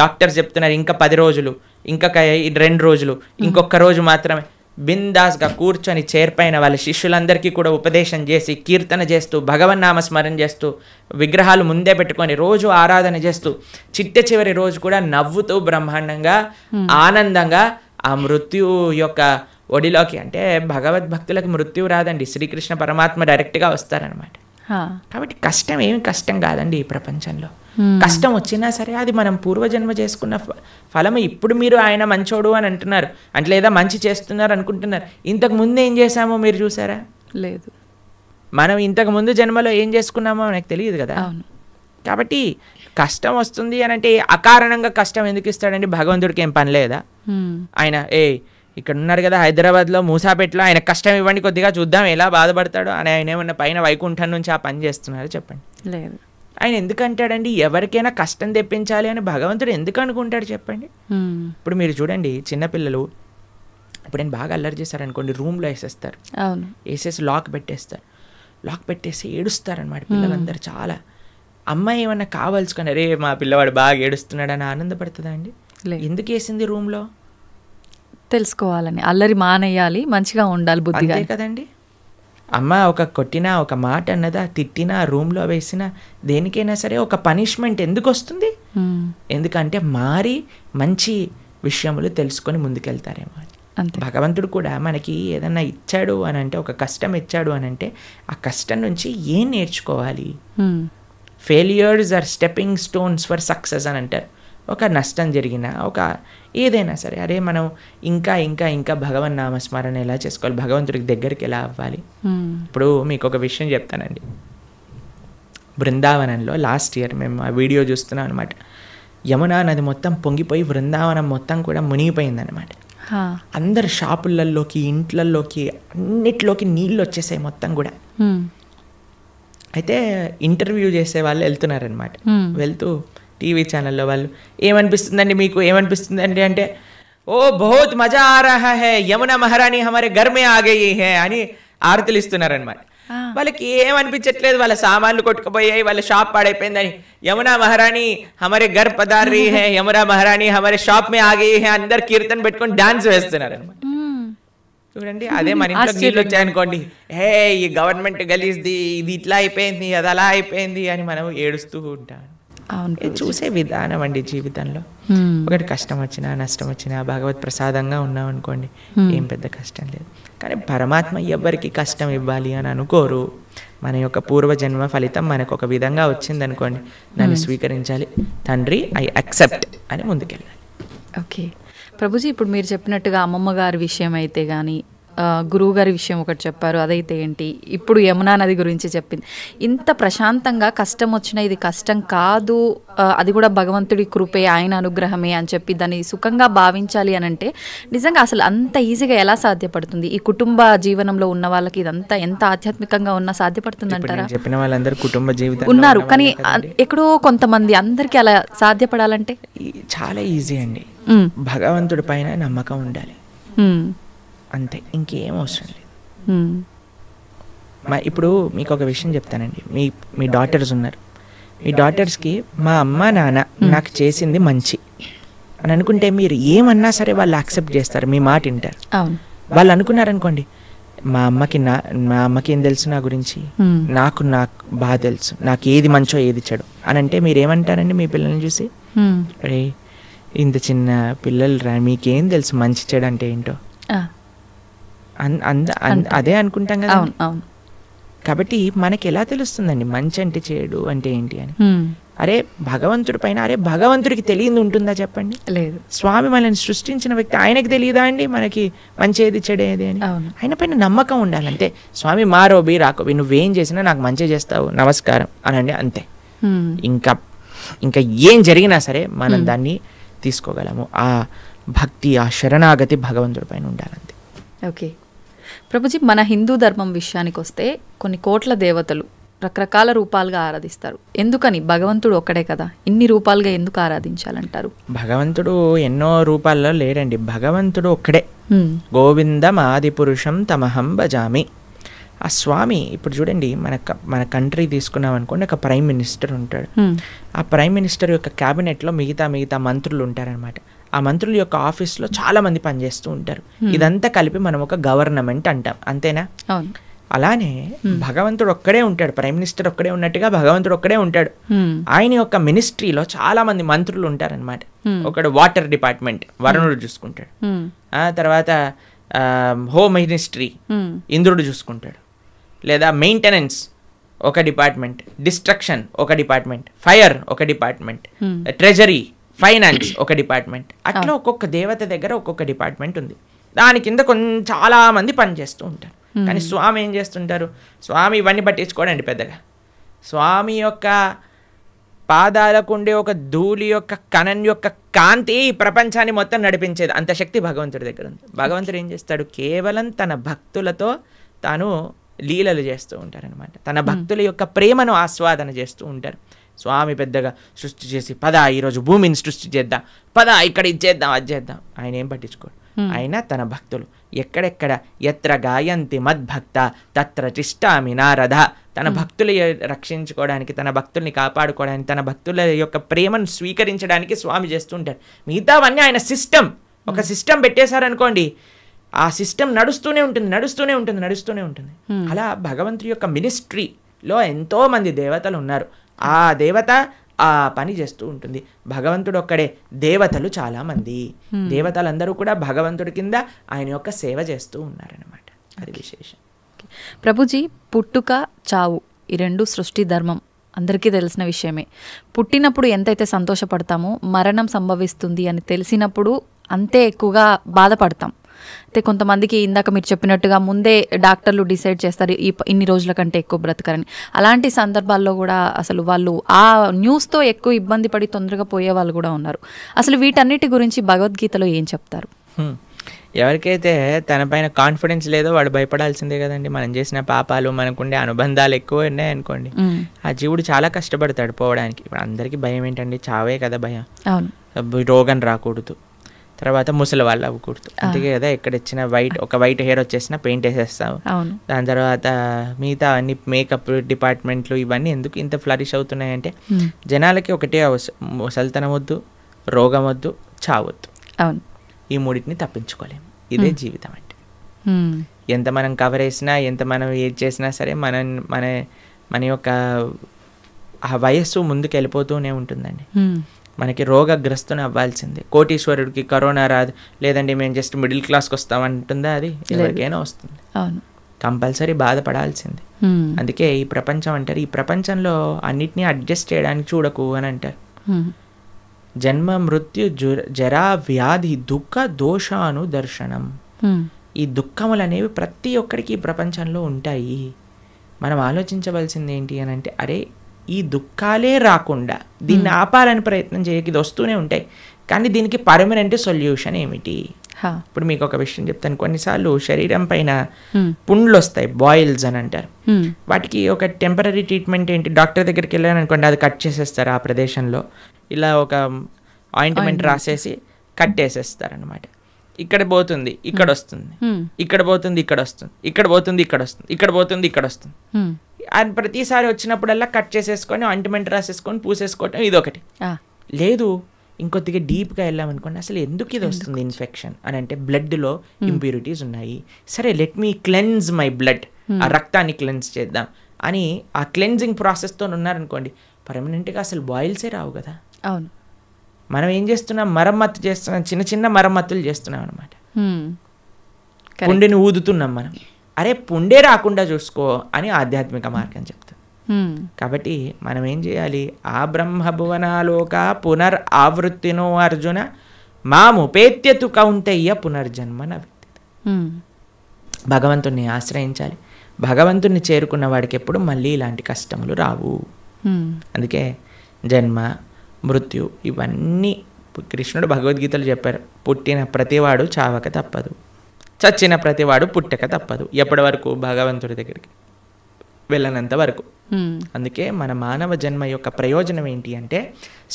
డాక్టర్స్ చెప్తున్నారు ఇంకా 10 రోజులు, ఇంకా 2 రోజులు, ఇంకొక రోజు మాత్రమే. బిందాస్గా కూర్చొని చేర్పైన వాళ్ళ శిష్యులందరికీ కూడా ఉపదేశం చేసి, కీర్తన చేస్తూ, భగవన్నామస్మరణ చేస్తూ, విగ్రహాలు ముందే పెట్టుకొని రోజు ఆరాధన చేస్తూ, చివరి రోజు కూడా నవ్వుతూ బ్రహ్మాండంగా ఆనందంగా ఆ మృత్యు యొక్క ఒడిలోకి, అంటే భగవద్భక్తులకు మృత్యు రాదండి, శ్రీకృష్ణ పరమాత్మ డైరెక్ట్గా వస్తారనమాట. కాబట్టి కష్టం ఏమి కష్టం కాదండి ఈ ప్రపంచంలో. కష్టం వచ్చినా సరే అది మనం పూర్వజన్మ చేసుకున్న ఫలము. ఇప్పుడు మీరు ఆయన మంచోడు అని అంటున్నారు అంటే, లేదా మంచి చేస్తున్నారు అనుకుంటున్నారు, ఇంతకు ముందు ఏం చేశామో మీరు చూసారా? లేదు. మనం ఇంతకు ముందు జన్మలో ఏం చేసుకున్నామో మనకు తెలియదు కదా. కాబట్టి కష్టం వస్తుంది అని అంటే అకారణంగా కష్టం ఎందుకు ఇస్తాడండి? భగవంతుడికి ఏం పని లేదా? ఆయన ఇక్కడ ఉన్నారు కదా హైదరాబాద్లో మూసాపేటలో, ఆయన కష్టం ఇవ్వండి కొద్దిగా చూద్దాం ఎలా బాధపడతాడు అని ఆయన ఏమన్నా పైన వైకుంఠం నుంచి ఆ పని చేస్తున్నారు చెప్పండి? లేదు. ఆయన ఎందుకంటాడండి ఎవరికైనా కష్టం తెప్పించాలి అని భగవంతుడు ఎందుకు అనుకుంటాడు చెప్పండి? ఇప్పుడు మీరు చూడండి, చిన్నపిల్లలు ఇప్పుడు నేను బాగా అల్లరి చేశారనుకోండి, రూమ్లో వేసేస్తారు, వేసేసి లాక్ పెట్టేస్తారు, లాక్ పెట్టేసి ఏడుస్తారనమాట పిల్లలందరూ చాలా. అమ్మాయి ఏమన్నా కావాల్సుకొని అరే మా పిల్లవాడు బాగా ఏడుస్తున్నాడు అని ఆనందపడుతుందా అండి? ఎందుకు వేసింది రూమ్లో? తెలుసుకోవాలని, అల్లరి మానేయాలి, మంచిగా ఉండాలి బుద్ధిగా కదండి. అమ్మ ఒక కొట్టినా, ఒక మాట అన్నదా, తిట్టినా, రూమ్లో వేసినా, దేనికైనా సరే ఒక పనిష్మెంట్ ఎందుకు వస్తుంది? ఎందుకంటే మారి మంచి విషయములు తెలుసుకొని ముందుకెళ్తారేమో. భగవంతుడు కూడా మనకి ఏదన్నా ఇచ్చాడు అని అంటే, ఒక కష్టం ఇచ్చాడు అని అంటే, ఆ కష్టం నుంచి ఏం నేర్చుకోవాలి? Failures are stepping stones for success అని అంటారు. ఒక నష్టం జరిగినా, ఒక ఏదైనా సరే, అరే మనం ఇంకా ఇంకా ఇంకా భగవన్ నామస్మరణ ఎలా చేసుకోవాలి, భగవంతుడికి దగ్గరికి ఎలా అవ్వాలి. ఇప్పుడు మీకు ఒక విషయం చెప్తానండి. బృందావనంలో లాస్ట్ ఇయర్ మేము ఆ వీడియో చూస్తున్నాం అనమాట. యమునా నది మొత్తం పొంగిపోయి బృందావనం మొత్తం కూడా మునిగిపోయిందనమాట. అందరు షాపులలోకి, ఇంట్లలోకి, అన్నిట్లోకి నీళ్ళు వచ్చేసాయి మొత్తం కూడా. అయితే ఇంటర్వ్యూ చేసే వాళ్ళు వెళ్తున్నారనమాట. వెళ్తూ టీవీ ఛానల్లో వాళ్ళు ఏమనిపిస్తుందండి మీకు, ఏమనిపిస్తుందండి అంటే, ఓ బహుత్ మజా ఆ రహా హై, యమునా మహారాణి హమారే ఘర్ మే ఆ గయి హై అని ఆరతులు ఇస్తున్నారనమాట. వాళ్ళకి ఏమనిపించట్లేదు, వాళ్ళ సామాన్లు కొట్టుకుపోయాయి, వాళ్ళ షాప్ పాడైపోయిందని. యమునా మహారాణి హమారే ఘర్ పధార్ రహీ హై, యమునా మహారాణి హమారే షాప్ మే ఆ గయి హై, అందరు కీర్తన పెట్టుకొని డాన్స్ వేస్తున్నారు అనమాట. చూడండి, అదే మన ఇంట్లో నీళ్ళు వచ్చాయనుకోండి, ఈ గవర్నమెంట్ గలీజ్ది, ఇది ఇట్లా అయిపోయింది, అది అలా అయిపోయింది అని మనం ఏడుస్తూ ఉంటాం. చూసే విధానం అండి జీవితంలో. ఒకటి కష్టం వచ్చినా నష్టం వచ్చినా భగవత్ ప్రసాదంగా ఉన్నాం అనుకోండి, ఏం పెద్ద కష్టం లేదు. కానీ పరమాత్మ ఎవరికి కష్టం ఇవ్వాలి అని అనుకోరు. మన యొక్క పూర్వజన్మ ఫలితం మనకు ఒక విధంగా వచ్చిందనుకోండి, దాన్ని స్వీకరించాలి. తండ్రి ఐ అక్సెప్ట్ అని ముందుకెళ్ళాలి. ఓకే ప్రభుజీ, ఇప్పుడు మీరు చెప్పినట్టుగా అమ్మమ్మ గారి విషయం అయితే కానీ, గురువు గారి విషయం ఒకటి చెప్పారు, అదైతే ఏంటి, ఇప్పుడు యమునా నది గురించి చెప్పింది. ఇంత ప్రశాంతంగా కష్టం వచ్చినా ఇది కష్టం కాదు, అది కూడా భగవంతుడి కృపే, ఆయన అనుగ్రహమే అని చెప్పి దాన్ని సుఖంగా భావించాలి అని అంటే నిజంగా అసలు అంత ఈజీగా ఎలా సాధ్యపడుతుంది? ఈ కుటుంబ జీవనంలో ఉన్న వాళ్ళకి ఇదంతా ఎంత ఆధ్యాత్మికంగా ఉన్నా సాధ్యపడుతుంది అంటారా? చెప్పిన వాళ్ళందరూ కుటుంబ జీవితం ఉన్నారు, కానీ ఎక్కడో కొంతమంది, అందరికీ అలా సాధ్యపడాలంటే చాలా ఈజీ అండి. భగవంతుడి పైన నమ్మకం ఉండాలి, అంతే, ఇంకేం అవసరం లేదు. ఇప్పుడు మీకు ఒక విషయం చెప్తానండి. మీ డాటర్స్ ఉన్నారు, మీ డాటర్స్కి మా అమ్మ నాన్న నాకు చేసింది మంచి అని అనుకుంటే మీరు ఏమన్నా సరే వాళ్ళు యాక్సెప్ట్ చేస్తారు, మీ మాట వింటారు. వాళ్ళు అనుకున్నారనుకోండి, మా అమ్మకి ఏం తెలుసు నా గురించి, నాకు బాగా తెలుసు, నాకు ఏది మంచో ఏది చెడు అని అంటే మీరు ఏమంటారండి మీ పిల్లల్ని చూసి? అరే ఇంత చిన్న పిల్లలు రా, మీకేం తెలుసు మంచి చెడు అంటే ఏంటో, అదే అనుకుంటాం కదా. కాబట్టి మనకి ఎలా తెలుస్తుందండి మంచి అంటే చెడు అంటే ఏంటి అని? అరే భగవంతుడి పైన, అరే భగవంతుడికి తెలియదు ఉంటుందా చెప్పండి? లేదు. స్వామి మనల్ని సృష్టించిన వ్యక్తి, ఆయనకి తెలియదా అండి మనకి మంచి ఏది చెడేది అని? ఆయన పైన నమ్మకం ఉండాలంటే, స్వామి మారోబి రాకోబి, నువ్వేం చేసినా నాకు మంచి చేస్తావు, నమస్కారం అనండి, అంతే. ఇంకా ఏం జరిగినా సరే మనం దాన్ని తీసుకోగలము. ఆ భక్తి, ఆ శరణాగతి భగవంతుడి పైన ఉండాలంతే. ఓకే ప్రభుజీ, మన హిందూ ధర్మం విషయానికి వస్తే కొన్ని కోట్ల దేవతలు రకరకాల రూపాలుగా ఆరాధిస్తారు. ఎందుకని? భగవంతుడు ఒక్కడే కదా, ఇన్ని రూపాలుగా ఎందుకు ఆరాధించాలంటారు? భగవంతుడు ఎన్నో రూపాల్లో లేడండి, భగవంతుడు ఒక్కడే. గోవిందం ఆది పురుషం తమహం భజామి. ఆ స్వామి ఇప్పుడు చూడండి, మన కంట్రీ తీసుకున్నాం అనుకోండి, ఒక ప్రైమ్ మినిస్టర్ ఉంటాడు. ఆ ప్రైమ్ మినిస్టర్ యొక్క క్యాబినెట్లో మిగతా మంత్రులు ఉంటారనమాట. ఆ మంత్రుల యొక్క ఆఫీస్లో చాలా మంది పనిచేస్తూ ఉంటారు. ఇదంతా కలిపి మనం ఒక గవర్నమెంట్ అంటాం, అంతేనా? అలానే భగవంతుడు ఒక్కడే ఉంటాడు, ప్రైమ్ మినిస్టర్ ఒక్కడే ఉన్నట్టుగా భగవంతుడు ఒక్కడే ఉంటాడు. ఆయన యొక్క మినిస్ట్రీలో చాలా మంది మంత్రులు ఉంటారనమాట. ఒకడు వాటర్ డిపార్ట్మెంట్ వరుణుడు చూసుకుంటాడు, తర్వాత హోమ్ మినిస్ట్రీ ఇంద్రుడు చూసుకుంటాడు, లేదా మెయింటెనెన్స్ ఒక డిపార్ట్మెంట్, డిస్ట్రక్షన్ ఒక డిపార్ట్మెంట్, ఫైర్ ఒక డిపార్ట్మెంట్, ట్రెజరీ ఫైనాన్స్ ఒక డిపార్ట్మెంట్. అట్లా ఒక్కొక్క దేవత దగ్గర ఒక్కొక్క డిపార్ట్మెంట్ ఉంది. దాని కింద చాలా మంది పనిచేస్తూ ఉంటారు. కానీ స్వామి ఏం చేస్తుంటారు? స్వామి ఇవన్నీ పట్టించుకోడండి పెద్దగా. స్వామి యొక్క పాదాలకు ఉండే ఒక ధూళి యొక్క కణం యొక్క కాంతి ప్రపంచాన్ని మొత్తం నడిపించేది, అంత శక్తి భగవంతుడి దగ్గర ఉంది. భగవంతుడు ఏం చేస్తాడు? కేవలం తన భక్తులతో తాను లీలలు చేస్తూ ఉంటారనమాట. తన భక్తుల యొక్క ప్రేమను ఆస్వాదన చేస్తూ ఉంటారు. స్వామి పెద్దగా సృష్టి చేసి, పద ఈరోజు భూమిని సృష్టి చేద్దాం, పద ఇక్కడ ఇది చేద్దాం అది చేద్దాం, ఆయన ఏం పట్టించుకోడు. ఆయన తన భక్తులు ఎక్కడెక్కడ ఎత్ర గాయంతి మద్భక్త తత్ర తిష్టామి నారద, తన భక్తులు రక్షించుకోవడానికి, తన భక్తుల్ని కాపాడుకోవడానికి, తన భక్తుల యొక్క ప్రేమను స్వీకరించడానికి స్వామి చేస్తుంటారు. మిగతావన్నీ ఆయన సిస్టమ్, ఒక సిస్టమ్ పెట్టేశారనుకోండి, ఆ సిస్టమ్ నడుస్తూనే ఉంటుంది. అలా భగవంతుడి యొక్క మినిస్ట్రీలో ఎంతో మంది దేవతలు ఉన్నారు. ఆ దేవత ఆ పని చేస్తూ ఉంటుంది. భగవంతుడు ఒక్కడే, దేవతలు చాలా మంది. దేవతలందరూ కూడా భగవంతుడి కింద ఆయన యొక్క సేవ చేస్తూ ఉన్నారనమాట. అది విశేషం. ప్రభుజీ, పుట్టుక చావు ఈ రెండు సృష్టి ధర్మం అందరికీ తెలిసిన విషయమే. పుట్టినప్పుడు ఎంతైతే సంతోషపడతామో, మరణం సంభవిస్తుంది అని తెలిసినప్పుడు అంతే ఎక్కువగా బాధపడతాం. అయితే కొంతమందికి ఇందాక మీరు చెప్పినట్టుగా ముందే డాక్టర్లు డిసైడ్ చేస్తారు ఇన్ని రోజుల కంటే ఎక్కువ బ్రతకరని. అలాంటి సందర్భాల్లో కూడా అసలు వాళ్ళు ఆ న్యూస్తో ఎక్కువ ఇబ్బంది పడి తొందరగా పోయే వాళ్ళు కూడా ఉన్నారు. అసలు వీటన్నిటి గురించి భగవద్గీతలో ఏం చెప్తారు? ఎవరికైతే తన పైన కాన్ఫిడెన్స్ లేదో వాడు భయపడాల్సిందే కదండి. మనం చేసిన పాపాలు, మనకుండే అనుబంధాలు ఎక్కువ ఉన్నాయనుకోండి, ఆ జీవుడు చాలా కష్టపడతాడు పోవడానికి. ఇప్పుడు అందరికీ భయం ఏంటండి? చావే కదా భయం. రోగం రాకూడదు, తర్వాత ముసలి వాళ్ళు అవ్వకూడదు, అందుకే కదా ఎక్కడొచ్చిన ఒక వైట్ హెయిర్ వచ్చేసినా పెయింట్ వేసేస్తాము. దాని తర్వాత మిగతా అన్ని మేకప్ డిపార్ట్మెంట్లు ఇవన్నీ ఎందుకు ఇంత ఫ్లరిష్ అవుతున్నాయంటే జనాలకి ఒకటే ముసలితనం వద్దు, రోగం వద్దు, చావద్దు. ఈ మూడింటిని తప్పించుకోలేము. ఇదే జీవితం అంటే. ఎంత మనం కవర్ వేసినా, ఎంత మనం ఏది చేసినా సరే మన యొక్క ఆ వయస్సు ముందుకు వెళ్ళిపోతూనే ఉంటుందండి. మనకి రోగగ్రస్తుని అవ్వాల్సిందే. కోటీశ్వరుడికి కరోనా రాదు, లేదండి మేము జస్ట్ మిడిల్ క్లాస్కి వస్తామంటుందా? అది ఎవరికైనా వస్తుంది, కంపల్సరీ బాధపడాల్సిందే. అందుకే ఈ ప్రపంచం అంటారు, ఈ ప్రపంచంలో అన్నిటినీ అడ్జస్ట్ చేయడానికి చూడకు అని అంటారు. జన్మ మృత్యు జరా వ్యాధి దుఃఖ దోషాను దర్శనం. ఈ దుఃఖములు అనేవి ప్రతి ఒక్కరికి ఈ ప్రపంచంలో ఉంటాయి. మనం ఆలోచించవలసింది ఏంటి అని అంటే, అరే ఈ దుఃఖాలే రాకుండా దీన్ని ఆపాలని ప్రయత్నం చేయక ఇది వస్తూనే ఉంటాయి, కానీ దీనికి పర్మనెంట్ సొల్యూషన్ ఏమిటి? ఇప్పుడు మీకు ఒక విషయం చెప్తాను. కొన్నిసార్లు శరీరం పైన పుండ్లు వస్తాయి, బాయిల్స్ అని అంటారు. వాటికి ఒక టెంపరీ ట్రీట్మెంట్ ఏంటి, డాక్టర్ దగ్గరికి వెళ్ళాను అనుకోండి, అది కట్ చేసేస్తారు. ఆ ప్రదేశంలో ఇలా ఒక ఆయింట్మెంట్ రాసేసి కట్టేసేస్తారు అనమాట. ఇక్కడ పోతుంది ఇక్కడ వస్తుంది, ఇక్కడ పోతుంది ఇక్కడ వస్తుంది, ఇక్కడ పోతుంది ఇక్కడ వస్తుంది, ఇక్కడ పోతుంది ఇక్కడ వస్తుంది. అది ప్రతిసారి వచ్చినప్పుడల్లా కట్ చేసేసుకొని ఆయింట్మెంట్ రాసేసుకొని పూసేసుకోవటం ఇదొకటి. లేదు ఇంకొద్దిగా డీప్గా వెళ్ళామనుకోండి, అసలు ఎందుకు ఇది వస్తుంది ఇన్ఫెక్షన్ అని అంటే బ్లడ్లో ఇంప్యూరిటీస్ ఉన్నాయి. సరే let me cleanse my blood, ఆ రక్తాన్ని క్లెన్స్ చేద్దాం అని ఆ క్లెన్జింగ్ ప్రాసెస్తో ఉన్నారనుకోండి, పర్మనెంట్గా అసలు బాయిల్సే రావు కదా. అవును, మనం ఏం చేస్తున్నాం, మరమ్మత్తు చేస్తున్నాం, చిన్న చిన్న మరమ్మతులు చేస్తున్నాం అనమాట. పుండిని ఊదుతున్నాం మనం. అరే పుండే రాకుండా చూసుకో అని ఆధ్యాత్మిక మార్గం చెప్తుంది. కాబట్టి మనం ఏం చేయాలి, ఆ బ్రహ్మభువనాలోక పునర్ ఆవృత్తినో అర్జున మాముపేత్యతు కౌంతయ్య పునర్జన్మ నవిద్యతే. భగవంతుణ్ణి ఆశ్రయించాలి. భగవంతుణ్ణి చేరుకున్న వాడికి ఎప్పుడు మళ్ళీ ఇలాంటి కష్టములు రావు. అందుకే జన్మ మృత్యు ఇవన్నీ కృష్ణుడు భగవద్గీతలు చెప్పారు. పుట్టిన ప్రతివాడు చావక తప్పదు, చచ్చిన ప్రతివాడు పుట్టక తప్పదు. ఎప్పటి వరకు? భగవంతుడి దగ్గరికి వెళ్ళనంత వరకు. అందుకే మన మానవ జన్మ యొక్క ప్రయోజనం ఏంటి అంటే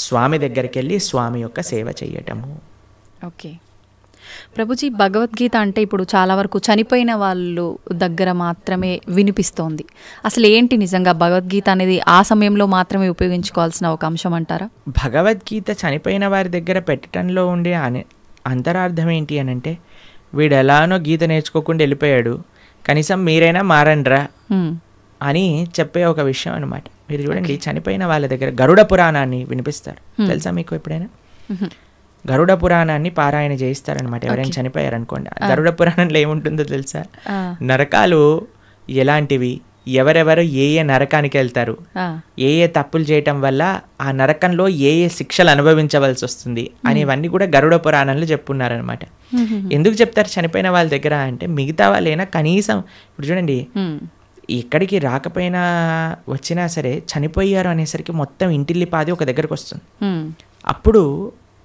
స్వామి దగ్గరికి వెళ్ళి స్వామి యొక్క సేవ చేయటము. ఓకే ప్రభుజీ, భగవద్గీత అంటే ఇప్పుడు చాలా వరకు చనిపోయిన వాళ్ళు దగ్గర మాత్రమే వినిపిస్తోంది. అసలు ఏంటి నిజంగా భగవద్గీత అనేది ఆ సమయంలో మాత్రమే ఉపయోగించుకోవాల్సిన ఒక అంశం అంటారా? భగవద్గీత చనిపోయిన వారి దగ్గర పెట్టడంలో ఉండే అంతరార్థం ఏంటి అని అంటే, వీడు ఎలానో గీత నేర్చుకోకుండా వెళ్ళిపోయాడు, కనీసం మీరైనా మారండ్రా అని చెప్పే ఒక విషయం అనమాట. మీరు చూడండి, చనిపోయిన వాళ్ళ దగ్గర గరుడ పురాణాన్ని వినిపిస్తారు. తెలుసా మీకు ఎప్పుడైనా? గరుడ పురాణాన్ని పారాయణ చేయిస్తారనమాట ఎవరైనా చనిపోయారనుకోండి. గరుడ పురాణంలో ఏముంటుందో తెలుసా? నరకాలు ఎలాంటివి, ఎవరెవరు ఏ ఏ నరకానికి వెళ్తారు, ఏ ఏ తప్పులు చేయటం వల్ల ఆ నరకంలో ఏ ఏ శిక్షలు అనుభవించవలసి వస్తుంది అనేవన్నీ కూడా గరుడ పురాణంలో చెప్పున్నారనమాట. ఎందుకు చెప్తారు చనిపోయిన వాళ్ళ దగ్గర అంటే, మిగతా వాళ్ళైనా కనీసం ఇప్పుడు చూడండి, ఎక్కడికి రాకపోయినా వచ్చినా సరే చనిపోయారు అనేసరికి మొత్తం ఇంటిల్లిపాది ఒక దగ్గరకు వస్తుంది. అప్పుడు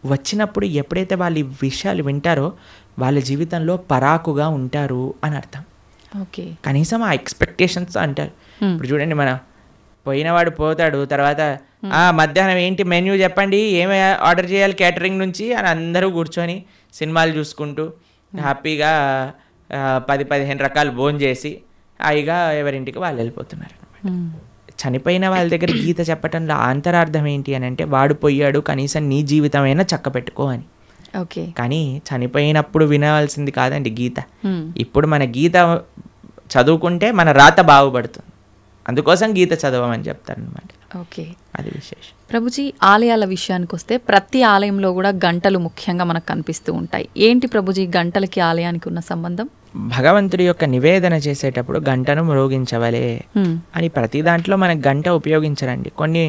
వచ్చినప్పుడు ఎప్పుడైతే వాళ్ళు ఈ విషయాలు వింటారో వాళ్ళ జీవితంలో పరాకుగా ఉంటారు అని అర్థం. కనీసం ఆ ఎక్స్పెక్టేషన్స్ అంటారు. ఇప్పుడు చూడండి, మన పోయినవాడు పోతాడు, తర్వాత మధ్యాహ్నం ఏంటి మెన్యూ చెప్పండి, ఏమి ఆర్డర్ చేయాలి క్యాటరింగ్ నుంచి అని అందరూ కూర్చొని సినిమాలు చూసుకుంటూ హ్యాపీగా 10-15 రకాలు భోజనం చేసి హాయిగా ఎవరింటికి వాళ్ళు వెళ్ళిపోతున్నారు అనమాట. చనిపోయిన వాళ్ళ దగ్గర గీత చెప్పటంలో అంతరార్థం ఏంటి అని అంటే, వాడు పోయాడు, కనీసం నీ జీవితమైనా చక్క పెట్టుకో అని. కానీ చనిపోయినప్పుడు వినవలసింది కాదండి గీత. ఇప్పుడు మన గీత చదువుకుంటే మన రాత బాగుపడుతుంది, అందుకోసం గీత చదవమని చెప్తారనమాట. అది విశేషం. ప్రభుజీ, ఆలయాల విషయానికి వస్తే ప్రతి ఆలయంలో కూడా గంటలు ముఖ్యంగా మనకు కనిపిస్తూ ఉంటాయి. ఏంటి ప్రభుజీ గంటలకి ఆలయానికి ఉన్న సంబంధం? భగవంతుడి యొక్క నివేదన చేసేటప్పుడు గంటను మ్రోగించవలే అని ప్రతి దాంట్లో మనకు గంట ఉపయోగించరండి. కొన్ని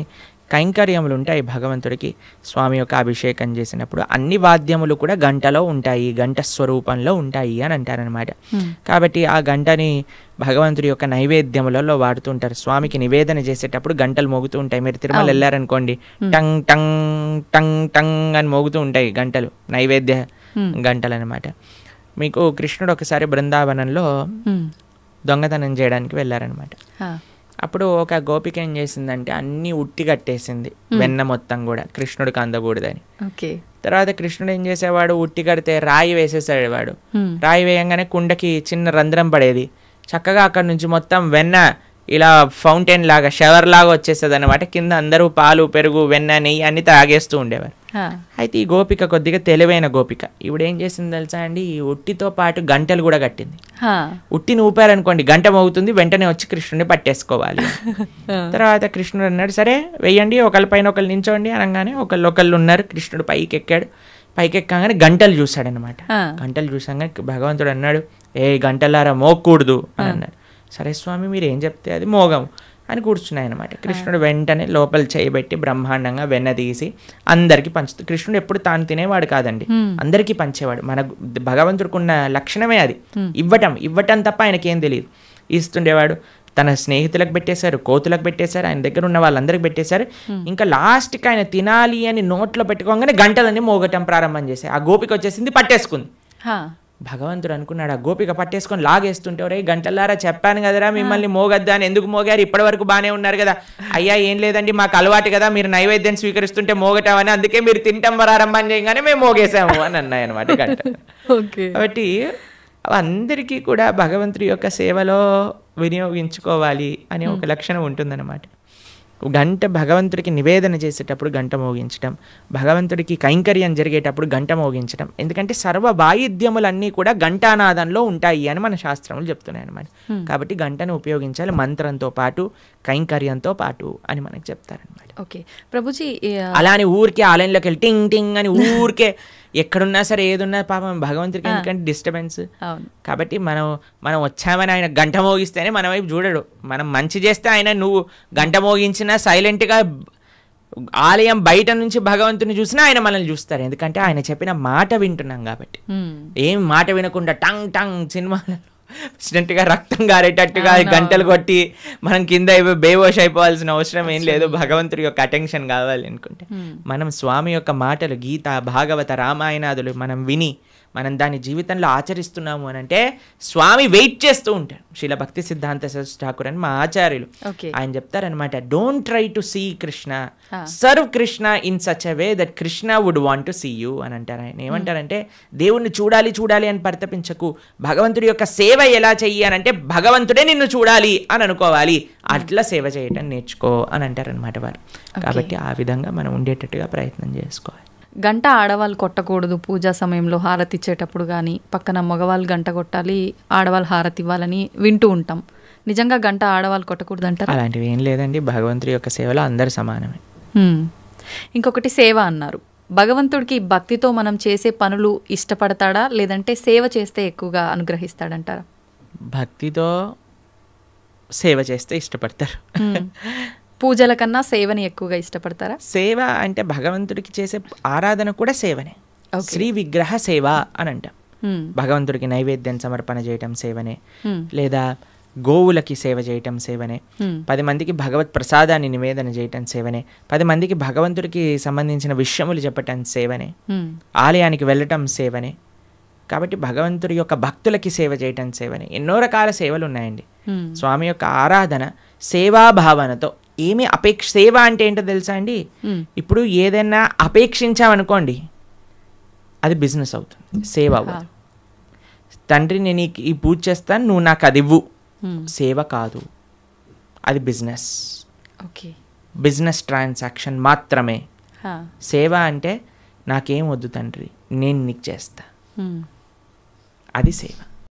కైంకర్యములు ఉంటాయి భగవంతుడికి. స్వామి యొక్క అభిషేకం చేసినప్పుడు అన్ని వాద్యములు కూడా గంటలో ఉంటాయి, గంట స్వరూపంలో ఉంటాయి అని అంటారనమాట. కాబట్టి ఆ గంటని భగవంతుడి యొక్క నైవేద్యములలో వాడుతుంటారు. స్వామికి నివేదన చేసేటప్పుడు గంటలు మోగుతూ ఉంటాయి. మీరు తిరుమల వెళ్ళారనుకోండి, టంగ్ టంగ్ టంగ్ టంగ్ అని మోగుతూ ఉంటాయి గంటలు, నైవేద్య గంటలు అనమాట. మీకు కృష్ణుడు ఒకసారి బృందావనంలో దొంగతనం చేయడానికి వెళ్ళారనమాట. అప్పుడు ఒక గోపిక ఏం చేసిందంటే అన్ని ఉట్టి కట్టేసింది, వెన్న మొత్తం కూడా కృష్ణుడికి అందకూడదని. తర్వాత కృష్ణుడు ఏం చేసేవాడు, ఉట్టి కడితే రాయి వేసేసాడు వాడు. రాయి వేయంగానే కుండకి చిన్న రంధ్రం పడేది. చక్కగా అక్కడ నుంచి మొత్తం వెన్న ఇలా ఫౌంటైన్ లాగా షవర్ లాగా వచ్చేస్తుంది అనమాట. కింద అందరూ పాలు పెరుగు వెన్న నెయ్యి అన్ని తాగేస్తూ ఉండేవారు. అయితే ఈ గోపిక కొద్దిగా తెలివైన గోపిక. ఇప్పుడు ఏం చేసింది తెలుసా అండి, ఈ ఉట్టితో పాటు గంటలు కూడా కట్టింది. ఉట్టిని ఊపారనుకోండి గంట మోగుతుంది, వెంటనే వచ్చి కృష్ణుడిని పట్టేసుకోవాలి. తర్వాత కృష్ణుడు అన్నాడు సరే వెయ్యండి, ఒకళ్ళ పైన ఒకళ్ళు నించోండి అనగానే ఒకళ్ళు ఉన్నారు. కృష్ణుడు పైకి ఎక్కాడు. పైకి ఎక్కగానే గంటలు చూశాడనమాట. గంటలు చూసాగానే భగవంతుడు అన్నాడు ఏ గంటలారా మోగకూడదు అని అన్నాడు. సరే స్వామి మీరు ఏం చెప్తే అది మోగము అని కూర్చున్నాయి అనమాట. కృష్ణుడు వెంటనే లోపల చేయబెట్టి బ్రహ్మాండంగా వెన్న తీసి అందరికీ పంచుతూ, కృష్ణుడు ఎప్పుడు తాను తినేవాడు కాదండి, అందరికీ పంచేవాడు. మన భగవంతుడికి ఉన్న లక్షణమే అది, ఇవ్వటం తప్ప ఆయనకేం తెలియదు. ఇస్తుండేవాడు. తన స్నేహితులకు పెట్టేశారు, కోతులకు పెట్టేశారు, ఆయన దగ్గర ఉన్న వాళ్ళందరికి పెట్టేశారు. ఇంకా లాస్ట్కి ఆయన తినాలి అని నోట్లో పెట్టుకోగానే గంటలన్నీ మోగటం ప్రారంభం చేశాయి. ఆ గోపిక వచ్చేసింది, పట్టేసుకుంది. భగవంతుడు అనుకున్నాడు ఆ గోపిక పట్టేసుకొని లాగేస్తుంటే ఒరే గంటలారా చెప్పాను కదరా మిమ్మల్ని మోగద్దా అని, ఎందుకు మోగారు, ఇప్పటి వరకు బాగానే ఉన్నారు కదా. అయ్యా ఏం లేదండి మాకు అలవాటు కదా, మీరు నైవేద్యం స్వీకరిస్తుంటే మోగటామని, అందుకే మీరు తింటాం ప్రారంభం చేయగానే మేము మోగేసాము అని అన్నాయి అనమాట గంట. కాబట్టి అందరికీ కూడా భగవంతుడి యొక్క సేవలో వినియోగించుకోవాలి అనే ఒక లక్షణం ఉంటుందన్నమాట. గంట భగవంతుడికి నివేదన చేసేటప్పుడు గంట మోగించడం, భగవంతుడికి కైంకర్యం జరిగేటప్పుడు గంట మోగించడం. ఎందుకంటే సర్వ వాయిద్యములన్నీ కూడా ఘంటానాదంలో ఉంటాయి అని మన శాస్త్రములు చెప్తున్నాయి అన్నమాట. కాబట్టి గంటను ఉపయోగించాలి మంత్రంతో పాటు కైంకర్యంతో పాటు అని మనకు చెప్తారనమాట. ఓకే ప్రభుజీ, అలా అని ఊరికే ఆలయంలోకి వెళ్ళి టింగ్ టింగ్ అని ఊరికే ఎక్కడున్నా సరే ఏదున్నా పాపం భగవంతుడికి ఎందుకంటే డిస్టర్బెన్స్. కాబట్టి మనం వచ్చామని ఆయన గంట మోగిస్తేనే మన వైపు చూడడు. మనం మంచి చేస్తే ఆయన నువ్వు గంట మోగించినా సైలెంట్గా ఆలయం బయట నుంచి భగవంతుని చూసినా ఆయన మనల్ని చూస్తారు. ఎందుకంటే ఆయన చెప్పిన మాట వింటున్నాం కాబట్టి. ఏం మాట వినకుండా టంగ్ టంగ్ సినిమాలలో గా రక్తం గారేటట్టుగా గంటలు కొట్టి మనం కింద బేవోష్ అయిపోవాల్సిన అవసరం ఏం లేదు. భగవంతుడి యొక్క అటెన్షన్ కావాలి అనుకుంటే మనం స్వామి యొక్క మాటలు గీత భాగవత రామాయణాదులు మనం విని మనం దాని జీవితంలో ఆచరిస్తున్నాము అని అంటే స్వామి వెయిట్ చేస్తూ ఉంటారు. శ్రీల భక్తి సిద్ధాంత సరస్వతి ఠాకూర్ అని మా ఆచార్యులు ఆయన చెప్తారనమాట, don't try to see Krishna, serve Krishna in such a way that Krishna would want to see you అని అంటారు. ఆయన ఏమంటారంటే దేవుణ్ణి చూడాలి చూడాలి అని పరితపించకు, భగవంతుడి యొక్క సేవ ఎలా చెయ్యి అని అంటే భగవంతుడే నిన్ను చూడాలి అని అనుకోవాలి, అట్లా సేవ చేయటం నేర్చుకో అని అంటారనమాట వారు. కాబట్టి ఆ విధంగా మనం ఉండేటట్టుగా ప్రయత్నం చేసుకోవాలి. గంట ఆడవాళ్ళు కొట్టకూడదు పూజా సమయంలో హారతి ఇచ్చేటప్పుడు కానీ, పక్కన మగవాళ్ళు గంట కొట్టాలి ఆడవాళ్ళు హారతి ఇవ్వాలని వింటూ ఉంటాం. నిజంగా గంట ఆడవాళ్ళు కొట్టకూడదు అంటారు? అలాంటివి ఏం లేదండి, భగవంతుడి యొక్క సేవలో అందరు సమానమే. ఇంకొకటి సేవ అన్నారు. భగవంతుడికి భక్తితో మనం చేసే పనులు ఇష్టపడతాడా, లేదంటే సేవ చేస్తే ఎక్కువగా అనుగ్రహిస్తాడంటారా? భక్తితో సేవ చేస్తే ఇష్టపడతారు. పూజల కన్నా సేవని ఎక్కువగా ఇష్టపడతారా? సేవ అంటే భగవంతుడికి చేసే ఆరాధన కూడా సేవనే. శ్రీ విగ్రహ సేవ అని అంటాం. భగవంతుడికి నైవేద్యం సమర్పణ చేయటం సేవనే, లేదా గోవులకి సేవ చేయటం సేవనే, 10 మందికి భగవత్ ప్రసాదాన్ని నివేదన చేయటం సేవనే, 10 మందికి భగవంతుడికి సంబంధించిన విషయములు చెప్పటం సేవనే, ఆలయానికి వెళ్ళటం సేవనే. కాబట్టి భగవంతుడి యొక్క భక్తులకి సేవ చేయటం సేవనే. ఎన్నో రకాల సేవలు ఉన్నాయండి. స్వామి యొక్క ఆరాధన సేవాభావనతో ఏమి సేవ అంటే ఏంటో తెలుసా అండి, ఇప్పుడు ఏదైనా అపేక్షించామనుకోండి అది బిజినెస్ అవుతుంది, సేవ అవ్వదు. తండ్రి నేను ఈ పూజ చేస్తాను నువ్వు నాకు అది ఇవ్వు, సేవ కాదు, అది బిజినెస్. బిజినెస్ ట్రాన్సాక్షన్ మాత్రమే. సేవ అంటే నాకేం వద్దు తండ్రి నేను నీకు చేస్తా, అది సేవ.